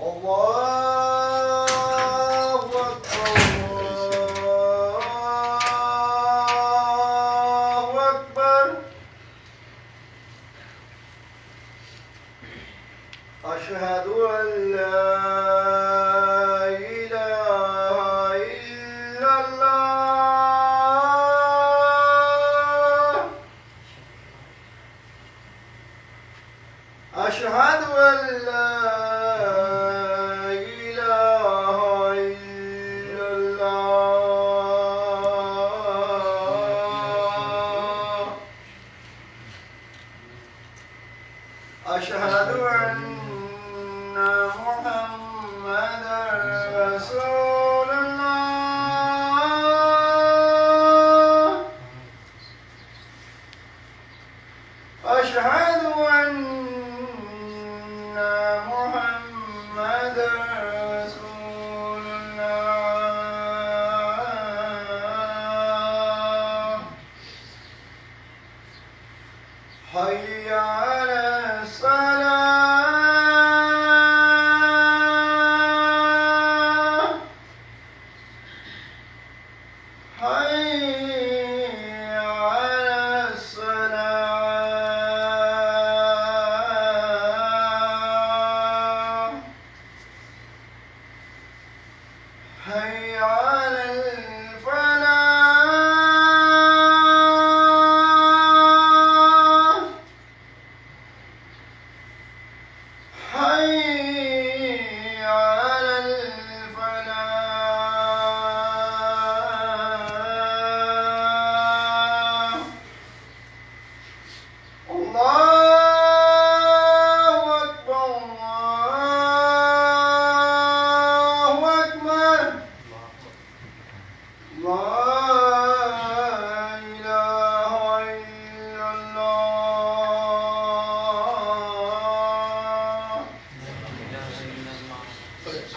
الله أكبر الله أكبر أشهد أن لا إله إلا الله أشهد أن لا إله إلا الله أشهد أن محمدا رسول الله أشهد أن محمدا رسول الله حي على الصلاة حي على الصلاة حي على الفلاح حي على الفلاح الله أكبر الله أكبر لا إله إلا الله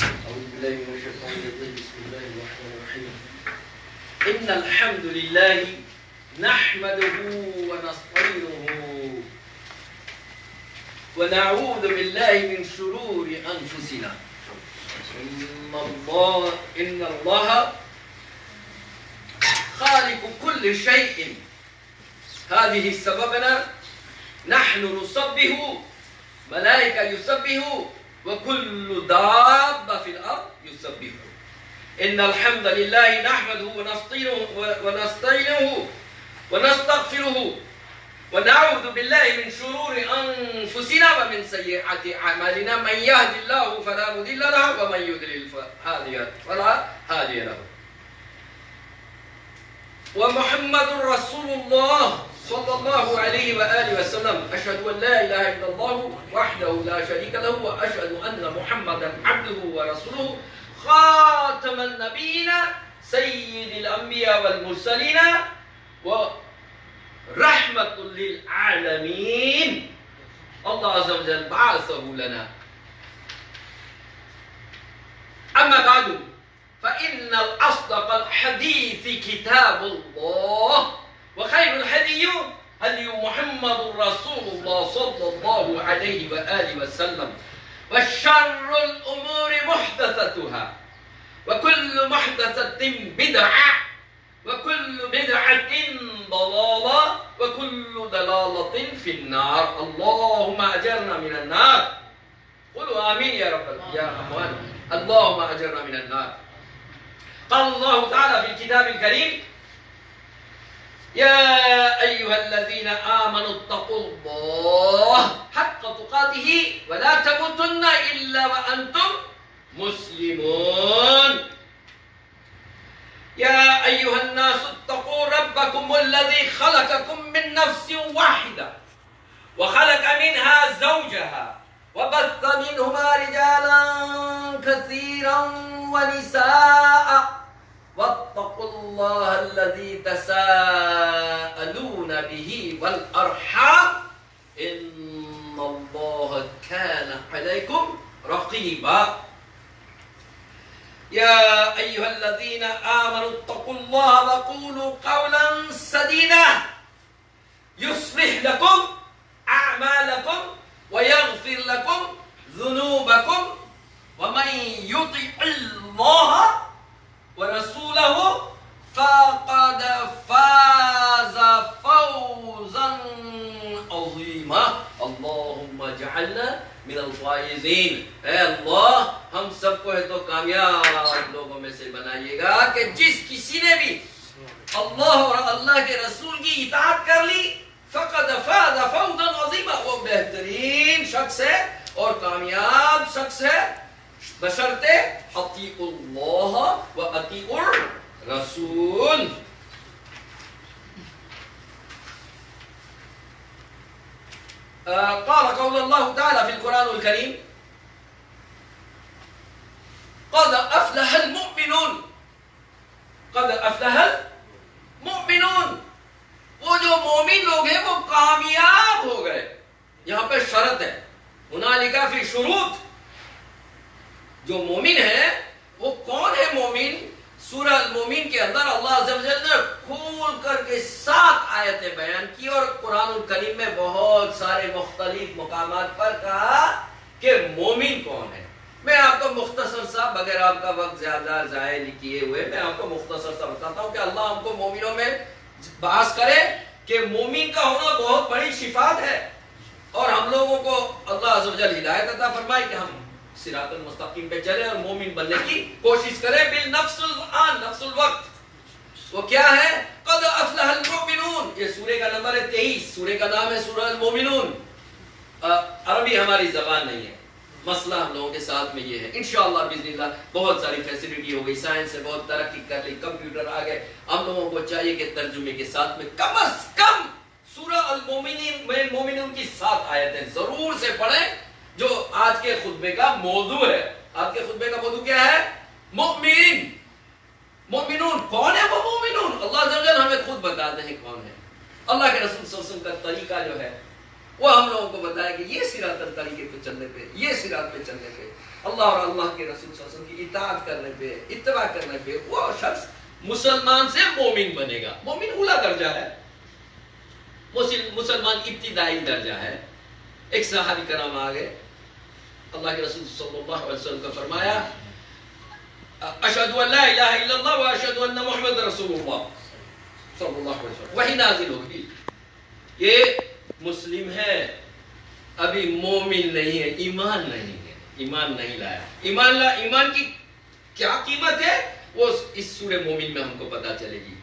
أعوذ بالله من الشيطان الرجيم بسم الله الرحمن الرحيم إن الحمد لله نحمده ونستعينه ونعوذ بالله من شرور أنفسنا إن الله خالق كل شيء هذه سببنا نحن نسبح ملائكة يسبح وكل دابة في الأرض يسبح إن الحمد لله نحمده ونستعينه ونستغفره ونعوذ بالله من شرور أنفسنا ومن سيئات أعمالنا من يهد الله فلا مضل له ومن يضلل فلا هادي له ومحمد رسول الله صلى الله عليه وآله وسلم أشهد أن لا إله إلا الله وحده لا شريك له وأشهد أن محمدا عبده ورسوله خاتم النبيين سيد الأنبياء والمرسلين ورحمة للعالمين الله عز وجل بعثه لنا أما بعد فإن الأصدق الحديث كتاب الله وخير الهدي هدي محمد رسول الله صلى الله عليه وآله وسلم وشر الأمور محدثتها وكل محدثة بدعة وكل بدعة ضلالة وكل ضلالة في النار اللهم أجرنا من النار قولوا آمين يا رب يا أخوان اللهم أجرنا من النار قال الله تعالى في الكتاب الكريم يا أيها الذين آمنوا اتقوا الله حق تقاته ولا تموتن إلا وأنتم مسلمون يا أيها الناس اتقوا ربكم الذي خلقكم من نفس واحدة وخلق منها زوجها وبث منهما رجالا كثيرا ونساء واتقوا الله الذي تساءلون به والأرحام إن الله كان عليكم رقيبا یا ایھا الذین آمنوا اتقوا اللہ وقولوا قولا سدیدا یصلح لکم اعمالکم ویغفر لکم ذنوبکم ومن یطع اللہ ورسولہ فقد فاز فوزا عظیما اللہم اجعلنا من الفائزین. اے اللہ ہم سب کو ہے تو کامیاب لوگوں میں سے بنائیے گا کہ جس کسی نے بھی اللہ اور اللہ کے رسول کی اطاعت کر لی فقد فاز فوزا عظیما، وہ بہترین شخص ہے اور کامیاب شخص ہے بشرطے اطیعوا اللہ و اطیعوا الرسول. قال قول الله تعالى في القرآن الكريم قد أفلح المؤمنون قد أفلح المؤمنون. وہ جو مومن لوگ ہیں وہ کامیاب ہو گئے. یہاں پہ شرط ہے هنالك في شروط. جو مومن ہے وہ کون ہے مومن؟ سورہ المومن کے اندر اللہ عز و جل نے کھول کر کے 7 آیتیں بیان کی اور قرآن الکریم میں بہت سارے مختلف مقامات پر کہا کہ مومن کون ہے. میں آپ کو مختصر سا بغیر آپ کا وقت زیادہ ضائع کیے ہوئے میں آپ کو مختصر سا بتاتا ہوں کہ اللہ ہم کو مومنوں میں بحث کرے کہ مومن کا ہونا بہت بڑی صفات ہے اور ہم لوگوں کو اللہ عز و جل ہدایت عطا فرمائے کہ ہم صراط المستقیم پہ چلے اور مومن بننے کی کوشش کریں بالنفس الآن نفس الوقت. وہ کیا ہے؟ قد افلح المؤمنون. یہ سورہ کا نمبر ہے 23. سورہ کا نام ہے سورہ المومنون. عربی ہماری زبان نہیں ہے. مسئلہ ہم لوگوں کے ساتھ میں یہ ہے. انشاءاللہ باذن اللہ بہت ساری فیسلٹی ہو گئی، سائنس سے بہت ترقی کر لی، کمپیوٹر آ گئے. ہم لوگوں کو چاہیے کہ ترجمے کے ساتھ میں کم از کم سورہ المومنون کی 7 آیتیں ضرور سے پڑھیں جو آج کے خطبے کا موضوع ہے. آج کے خطبے کا موضوع کیا ہے؟ مومن. مومنون کون ہے؟ وہ مومنون اللہ عز و جل ہمیں خود بتاتے ہیں کون ہے. اللہ کے رسول صلی اللہ علیہ وسلم کا طریقہ جو ہے وہ ہم لوگوں کو بتایا کہ یہ صراط طریقے پہ چلنے پہ، یہ صراط پہ چلنے پہ، اللہ اور اللہ کے رسول صلی اللہ علیہ وسلم کی اطاعت کرنے پہ، اتباع کرنے پہ وہ شخص مسلمان سے مومن بنے گا. مومن اولا درجہ ہے، مسلمان ابتدائی درجہ ہے. ایک صحابی کرام آگے اللہ کے رسول صلی اللہ علیہ وسلم کا فرمایا اشہد ان لا الہ الا اللہ و اشہد ان محمد رسول اللہ صلی اللہ علیہ وسلم. وہی نازل ہوگی. یہ مسلم ہے ابھی مومن نہیں ہے، ایمان نہیں ہے، ایمان نہیں لایا. ایمان کی کیا قیمت ہے وہ اس سورہ مومن میں ہم کو پتا چلے گی.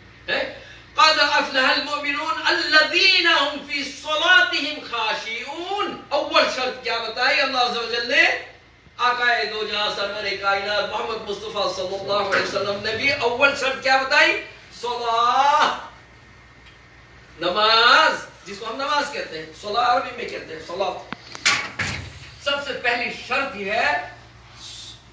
قد افلح المؤمنون الذین هم فی صلاتهم خاشعون. اول شرط کیا بتائی اللہ عز و جل نے؟ آقا دو جہاں سرور کائنات محمد مصطفیٰ صلی اللہ علیہ وسلم نے بھی اول شرط کیا بتائی؟ صلاۃ، نماز، جس کو ہم نماز کہتے ہیں، صلاۃ عربی میں کہتے ہیں صلاۃ. سب سے پہلی شرط یہ ہے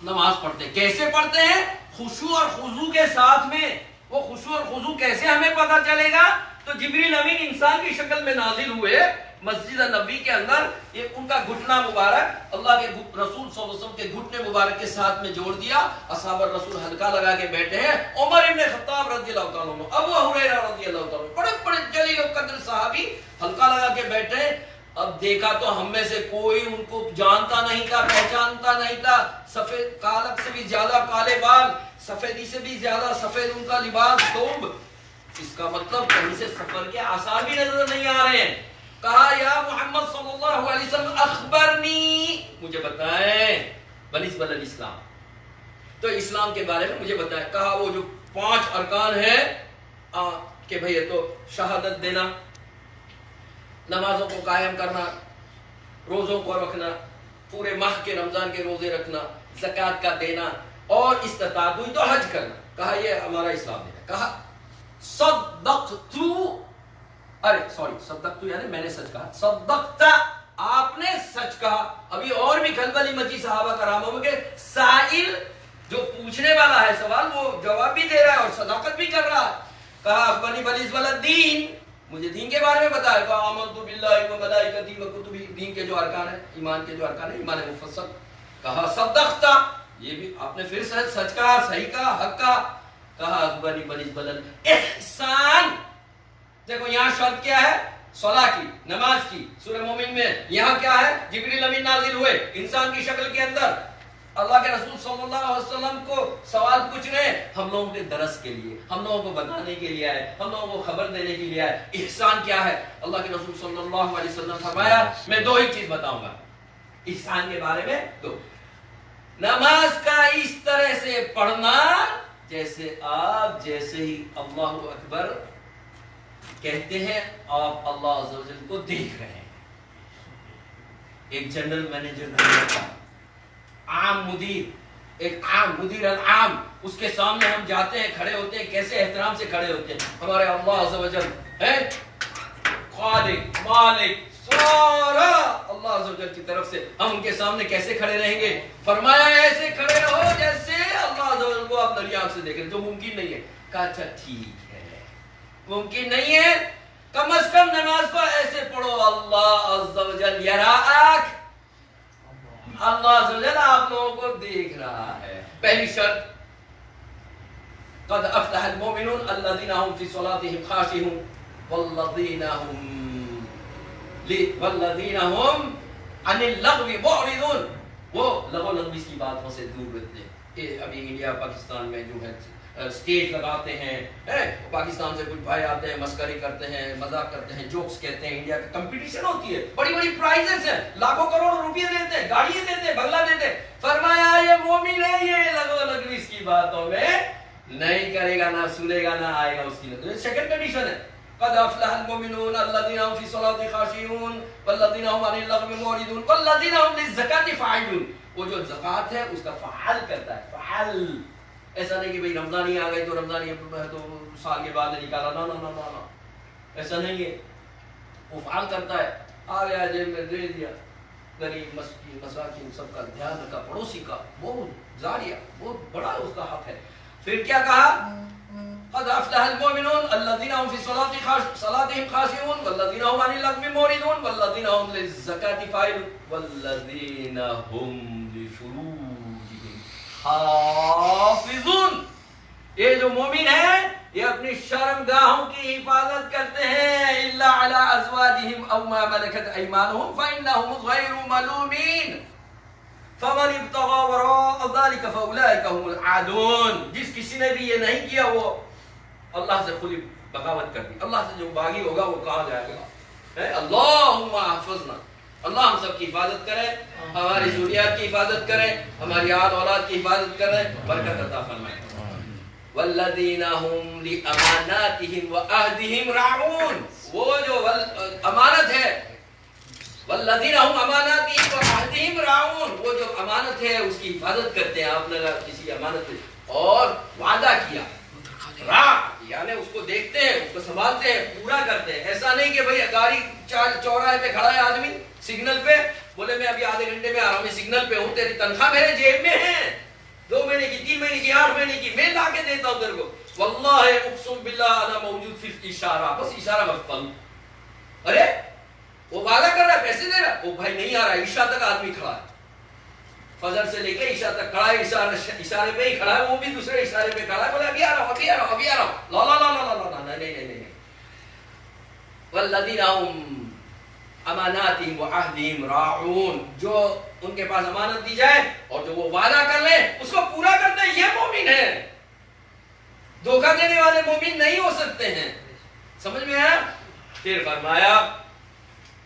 نماز پڑھتے ہیں. کیسے پڑھتے ہیں؟ خشوع اور خضوع کے ساتھ میں. وہ خشوع اور خضوع کیسے ہمیں پتہ چلے گا؟ تو جبریل امین انسان کی شکل میں نازل ہوئے مسجد نبوی کے اندر. یہ ان کا گھٹنا مبارک اللہ کے رسول صلی اللہ علیہ وسلم کے گھٹنے مبارک کے ساتھ میں جوڑ دیا. اصحاب الرسول حلقہ لگا کے بیٹھے ہیں. عمر ابن خطاب رضی اللہ تعالیٰ عنہ، ابو ہریرہ رضی اللہ تعالیٰ عنہ، بڑے بڑے جلیل القدر صحابی حلقہ لگا کے بیٹھے ہیں. اب دیکھا تو ہم میں سے کوئی ان کو جانتا نہیں تھا، پہچانتا نہیں تھا. سفید کالک سے بھی زیادہ کالے بال، سفیدی سے بھی زیادہ سفید ان کا لباس، ثوب. اس کا مطلب کہیں سے سفر کے آثار بھی نظر نہیں آ رہے ہیں. کہا یا محمد صلی اللہ علیہ وسلم اخبرنی، مجھے بتائیں بالنسبۃ الاسلام، تو اسلام کے بارے میں مجھے بتائیں. کہا وہ جو 5 ارکان ہیں کہ بھئی یہ تو شہادت دینا، نمازوں کو قائم کرنا، روزوں کو رکھنا، پورے ماہ کے رمضان کے روزے رکھنا، زکوٰۃ کا دینا، اور استطاعت ہوئی تو حج کرنا. کہا یہ ہمارا اسلام ہے. کہا صدقتو، صدقتو یعنی میں نے سچ کہا. صدقتا، آپ نے سچ کہا. ابھی اور بھی کھلبلی مچی صحابہ کراموں میں کہ سائل جو پوچھنے والا ہے سوال وہ جواب بھی دے رہا ہے اور صداقت بھی کر رہا ہے. کہا اخبرنی بالنسبۃ الدین، مجھے دین کے بارے میں بتایا. کہا آمنت باللہ و ملائکتہ و کتبہ، دین کے جو ارکان ہیں، ایمان کے جو ارکان ہیں، ایمان مفصل. کہا صدقتا، یہ بھی آپ نے پھر سچ کہا، صحیح کہا، حق کہا اکبر بنی بلل احسان. دیکھو یہاں شرط کیا ہے؟ صلاح کی، نماز کی. سورہ مومن میں یہاں کیا ہے؟ جبریل امین نازل ہوئے انسان کی شکل کے اندر، اللہ کے رسول صلی اللہ علیہ وسلم کو سوال پوچھ رہے ہیں، ہم لوگوں کے درس کے لیے، ہم لوگوں کو بتانے کے لیے آئے، ہم لوگوں کو خبر دینے کے لیے آئے. احسان کیا ہے؟ اللہ کے رسول صلی اللہ علیہ وسلم فرمایا میں دو ہی چیز بتاؤں گا احسان کے بارے میں. دو، نماز کا اس طرح سے پڑھنا جیسے آپ جیسے ہی اللہ اکبر کہتے ہیں آپ اللہ عز و جل کو دیکھ رہے ہیں. ایک جنرل مینیجر نہیں ہوتا، عام مدیر، ایک عام مدیر العام، اس کے سامنے ہم جاتے ہیں، کھڑے ہوتے ہیں، کیسے احترام سے کھڑے ہوتے ہیں. ہمارے اللہ عز و جل ہے خالق مالک سارا اللہ عز و جل کی طرف سے، ہم ان کے سامنے کیسے کھڑے رہیں گے؟ فرمایا ایسے کھڑے رہو جیسے اللہ عز و جل کو آپ نری آنکھ سے دیکھیں، جو ممکن نہیں ہے. کہا اچھا ٹھیک ہے، ممکن نہیں ہے، کم از کم نماز کو ایسے پڑھو اللہ عز و جل یراک، اللہ عز و جل آپ لوگوں کو دیکھ رہا ہے. پہلی شرط قد افلح المؤمنون الذين هم في صلاتهم خاشعون والذين هم عن اللغو معرضون. وہ لغو لغویز کی باتوں سے دور رہتے ہیں. ابھی انڈیا پاکستان میں جو ہے اسٹیج لگاتے ہیں، پاکستان سے کچھ بھائی آتے ہیں، مسکری کرتے ہیں، مذاق کرتے ہیں، جوکس کہتے ہیں. انڈیا کی کمپٹیشن ہوتی ہے، بڑی بڑی پرائزز ہیں، لاکھوں کروڑ روپیے دیتے ہیں، گاڑیاں دیتے ہیں، بنگلہ دیتے ہیں. فرمایا یہ مومن ہے، یہ لغو لغویز کی باتوں میں نہیں کرے گا، نہ سنے گا، نہ آئے گا اس کی. سیکنڈ کنڈیشن ہے قد افلح المؤمنون الذين هم في صلاتهم خاشعون والذين هم عن اللغو معرضون والذين هم للزكاة فاعلون. وہ جو زکات ہے اس کا فعال کرتا ہے، فعال. ایسا نہیں کہ بھئی رمضان ہی آ گئی تو رمضان ہی تو سال کے بعد نکالا، نہ نہ نہ نہ، ایسا نہیں ہے. وہ فعال کرتا ہے، آ گیا جیب میں دے دیا، غریب مسکین مساکین سب کا دھیان رکھا، پڑوسی کا بہت جاریہ، بہت بڑا اس کا حق ہے. پھر کیا کہا؟ قد افلح المؤمنون الذين هم في صلاتهم خاشعون والذين هم عن اللغو معرضون والذين هم للزكاة فاعلون والذين هم لفروجهم حافظون. یہ جو مومن ہیں یہ اپنی شرمگاہوں کی حفاظت کرتے ہیں، الا على ازواجهم او ما ملكت ايمانهم فانهم غير ملومين فمن ابتغى وراء ذلك فاولئك هم العادون. جس کسی نے بھی یہ نہیں کیا وہ اللہ سے کھلی بغاوت کر دی. اللہ سے جو باغی ہوگا وہ کہا جائے گا اللہم احفظنا. اللہ ہم سب کی حفاظت کرے، ہماری ذریات کی حفاظت کرے، ہماری آل اولاد کی حفاظت کرے، برکت عطا فرمائے. والذین هم لاماناتهم وعہدهم راعون. وہ جو امانت ہے، والذین هم اماناتهم وعہدهم راعون، وہ جو امانت ہے اس کی حفاظت کرتے ہیں. آپ نے کسی امانت اور وعدہ کیا، یعنی اس کو دیکھتے ہیں، اس کو سنبھالتے ہیں، پورا کرتے ہیں. ایسا نہیں کہ بھئی گاڑی چوراہے پہ کھڑا ہے آدمی سگنل پہ، بولے میں ابھی آدھے گھنٹے میں آ رہا ہوں، میں سگنل پہ ہوں، تیری تنخواہ میرے جیب میں ہے، 2 مہینے کی، 3 مہینے کی، 8 مہینے کی، میں لا کے دیتا ہوں تیرے کو. واللہ اقسم باللہ انا موجود فی الاشارہ، بس اشارہ بس پڑھوں. ارے وہ وعدہ کر رہا ہے، پیسے دے رہا ہے، وہ بھائی نہیں آ رہا ہے. عشاء تک آدمی کھڑا ہے، فجر سے لے کے عشاء تک کھڑا ہے، اشارے پہ ہی کھڑا ہے، وہ بھی دوسرے اشارے پہ کھڑا ہے، بولے ابھی آ رہا ہوں، ابھی آ رہا ہوں، ابھی آ رہا ہوں. لا لا لا لا لا لا، نہیں. والذین هم اماناتهم وعہدهم راعون. جو ان کے پاس امانت دی جائے اور جو وہ وعدہ کر لیں اس کو پورا کرتے ہیں، یہ مومن ہے. دھوکہ دینے والے مومن نہیں ہو سکتے ہیں. سمجھ میں آیا؟ پھر فرمایا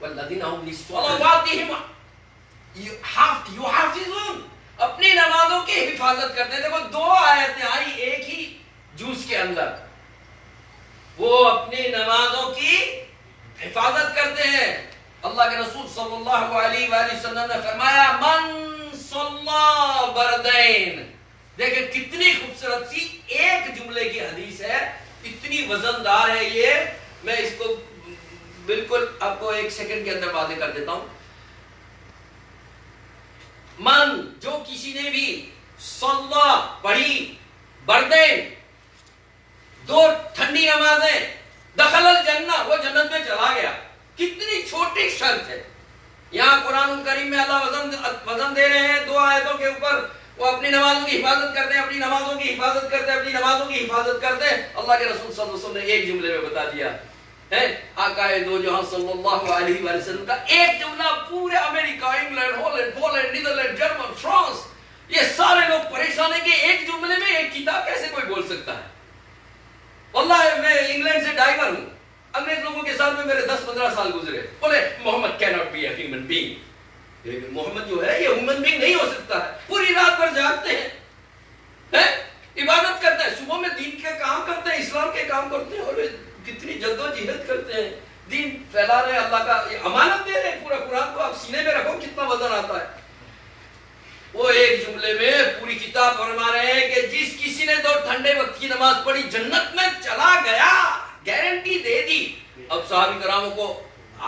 والذین هم لصلواتهم یحافظون، اپنی نمازوں کی حفاظت کرتے ہیں. دیکھو 2 آیتیں آئی ایک ہی جوز کے اندر. وہ اپنی نمازوں کی حفاظت کرتے ہیں. اللہ کے رسول صلی اللہ علیہ وآلہ وسلم نے فرمایا من صلی بردین. دیکھیں کتنی خوبصورت سی ایک جملے کی حدیث ہے، اتنی وزندار ہے یہ. میں اس کو بالکل آپ کو 1 سیکنڈ کے اندر واضح کر دیتا ہوں. من، جو کسی نے بھی صلی پڑھی، بردین 2 ٹھنڈی نمازیں، دخل الجنہ، وہ جنت میں چلا گیا. کتنی چھوٹی شرط ہے. یہاں قرآن کریم میں اللہ وزن دے رہے ہیں 2 آیتوں کے اوپر. وہ اپنی نمازوں کی حفاظت کرتے ہیں، اپنی نمازوں کی حفاظت کرتے ہیں، اپنی نمازوں کی حفاظت کرتے ہیں. اللہ کے رسول صلی اللہ علیہ وسلم نے ایک جملے میں بتا دیا ہے، آقا دو جہاں صلی اللہ علیہ وسلم کا ایک جملہ پورے امریکہ، England, Holland, Poland, Netherland, German, France, یہ سارے لوگ پریشان ہیں کہ ایک جملے میں ایک کتاب کیسے کوئی بول سکتا ہے. واللہ میں انگلینڈ سے ڈائیور ہوں، انگریز لوگوں کے ساتھ میں میرے 10-15 سال گزرے، بولے محمد cannot be a human being، محمد جو ہے یہ ہیومن بینگ نہیں ہو سکتا ہے. پوری رات بھر جاگتے ہیں، عبادت کرتے ہیں، صبح میں دین کے کام کرتے ہیں، اسلام کے کام کرتے ہیں، اور کتنی جدوجہد کرتے ہیں، دین پھیلا رہے ہیں، اللہ کا امانت دے رہے ہیں. پورا قرآن کو آپ سینے میں رکھو کتنا وزن آتا ہے. وہ ایک جملے میں پوری کتاب فرما رہے ہیں کہ جس کسی نے 2 ٹھنڈے وقت کی نماز پڑھی جنت میں چلا گیا، گارنٹی دے دی. اب صحابہ کراموں کو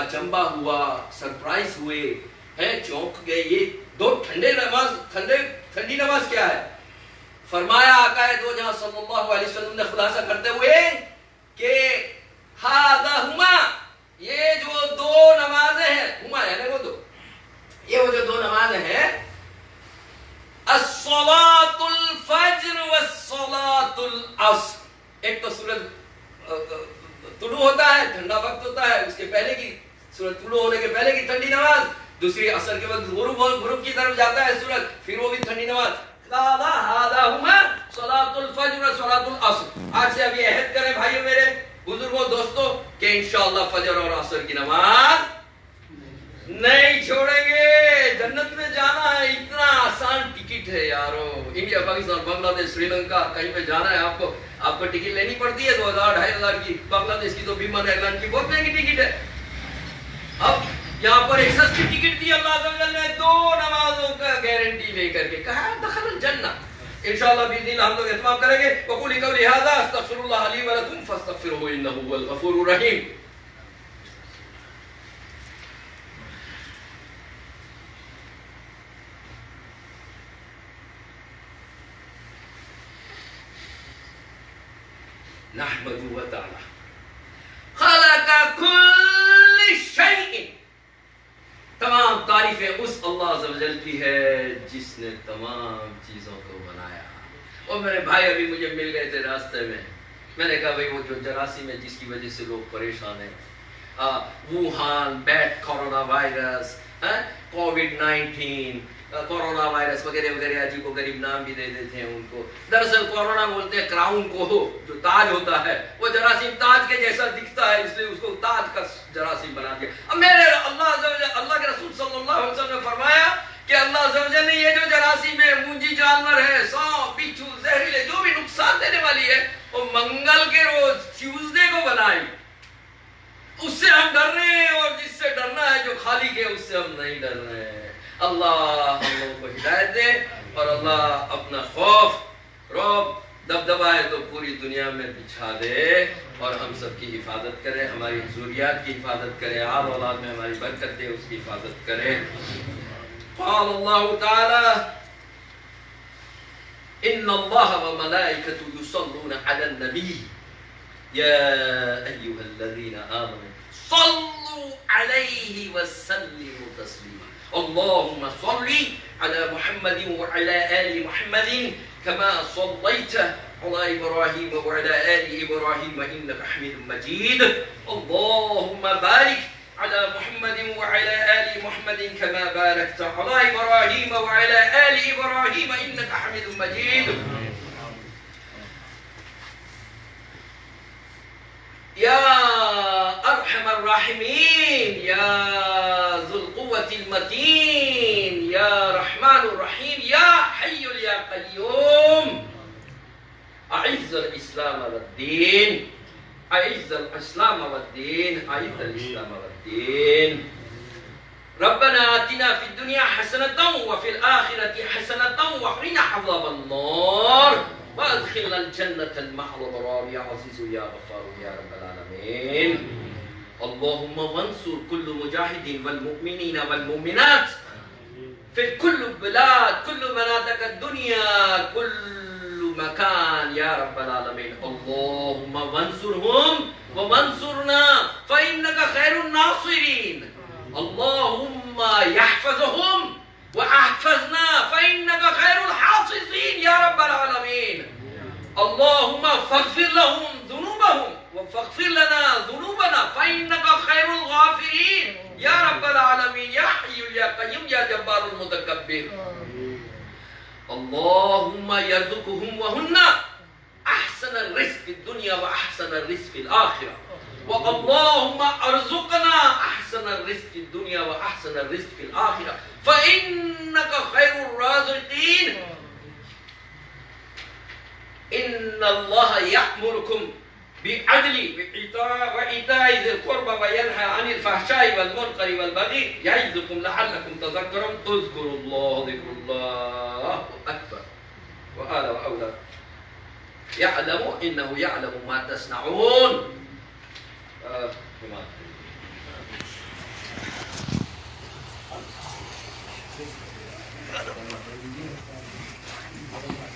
اچنبھا ہوا، سرپرائز ہوئے ہیں، چونک گئے. یہ 2 ٹھنڈی نماز کیا ہے؟ فرمایا آقا دو جہاں صلی اللہ علیہ وسلم نے خلاصہ کرتے ہوئے کہ ہما، یہ جو 2 نمازیں ہیں، ہما یعنی وہ 2، یہ وہ جو 2 نمازیں ہیں، الصلاۃ الفجر والصلاۃ العصر. ایک تو سورج طلوع ہوتا ہے، ٹھنڈا وقت ہوتا ہے، اس کے پہلے کی سورج طلوع ہونے کے پہلے کی ٹھنڈی نماز، دوسری عصر کے وقت غروب کی طرف جاتا ہے سورج، پھر وہ بھی ٹھنڈی نماز. صلاۃ الفجر و صلاۃ العصر. آج سے اب یہ عہد کریں بھائیو میرے بزرگوں دوستوں کہ انشاءاللہ فجر اور عصر کی نماز نہیں چھوڑیں گے. جنت میں جانا ہے، اتنا آسان ٹکٹ ہے یارو. انڈیا، پاکستان، بنگلہ دیش، سری لنکا کہیں پہ جانا ہے آپ کو ٹکٹ لینی پڑتی ہے 2000-2500 کی. بنگلہ دیش کی تو بیمن ایئر لائن کی بہت مہنگی ٹکٹ ہے. اب یہاں پر ایک سستی ٹکٹ دی اللہ عز و جل نے 2 نمازوں کا گارنٹی لے کر کے، کہا دخل الجنہ. انشاءاللہ باذن اللہ ہم لوگ اہتمام کریں گے. وقولی قولی ھذا استغفر اللہ لی ولکم فاستغفروہ انہ هو الغفور الرحیم. نحمدہ تعالی خلق کل شیء. تمام تعریفیں اس اللہ عز و جل کی ہے جس نے تمام چیزوں کو بنایا. اور میرے بھائی ابھی مجھے مل گئے تھے راستے میں نے کہا بھائی وہ جو جراثیم ہے جس کی وجہ سے لوگ پریشان ہیں، ووہان بیٹ کورونا وائرس، کووڈ-19، کورونا وائرس وغیرہ وغیرہ عجیب و غریب نام بھی دے دیتے ہیں ان کو. دراصل کورونا بولتے ہیں کراؤن کو، جو تاج ہوتا ہے، وہ جراثیم تاج کے جیسا دکھتا ہے، اس لیے اس کو تاج کا جراثیم بنا دیا. اب میرے اللہ کے رسول صلی اللہ علیہ وسلم نے فرمایا کہ اللہ عز و جل نے یہ جو جراثیم ہے، مونجی جانور ہے، سانپ، بچھو، زہریلے جو بھی نقصان دینے والی ہے، وہ منگل کے روز ٹیوزڈے کو بنائی. اس سے ہم ڈر رہے ہیں، اور جس سے ڈرنا ہے جو خالی کے اس سے ہم نہیں ڈر رہے ہیں. اللہ ہم لوگوں کو ہدایت دے، اور اللہ اپنا خوف رعب دبدبا ہے تو پوری دنیا میں بچھا دے، اور ہم سب کی حفاظت کرے، ہماری ضروریات کی حفاظت کرے، آل اولاد میں ہماری برکت دے، اس کی حفاظت کرے. قال اللہ تعالی ان اللہ وملائکته یصلون علی النبی یا ایها الذین آمنوا صلوا علیہ وسلموا تسلیما. اللهم صل على محمد وعلى آل محمد كما صليت على إبراهيم وعلى آل إبراهيم إنك حميد مجيد. اللهم بارك على محمد وعلى آل محمد كما باركت على إبراهيم وعلى آل إبراهيم إنك حميد مجيد. يا أرحم الراحمين، يا ذو القوة المتين، يا رحمن الرحيم، يا حي يا قيوم. أعز الإسلام والدين، أعز الإسلام والدين، أعز الإسلام والدين. ربنا آتنا في الدنيا حسنة وفي الآخرة حسنة وقنا عذاب النار وادخلنا الجنة مع الأبرار يا عزيز يا غفار يا رب العالمين. اللهم وانصر كل مجاهد والمؤمنين والمؤمنات في كل بلاد، كل مناطق الدنيا، كل مكان يا رب العالمين. اللهم وانصرهم وانصرنا فإنك خير الناصرين. اللهم يحفظهم واحفظنا فإنك خير الحافظين يا رب العالمين. اللهم فاغفر لهم ذنوبهم فاغفر لنا ذنوبنا فإنك خير الغافرين يا رب العالمين يا حي يا قيوم يا جبار المتكبر. اللهم يرزقهم وهن أحسن الرزق في الدنيا وأحسن الرزق في الآخرة. واللهم ارزقنا أحسن الرزق في الدنيا وأحسن الرزق في الآخرة فإنك خير الرازقين. إن الله يأمركم بالعدل وإيتاء ذي القربى وينهى عن الفحشاء والمنكر والبغي يعظكم لعلكم تذكرون. اذكروا الله ذكر الله أكبر. وآل وأولاد يعلم إنه يعلم ما تصنعون.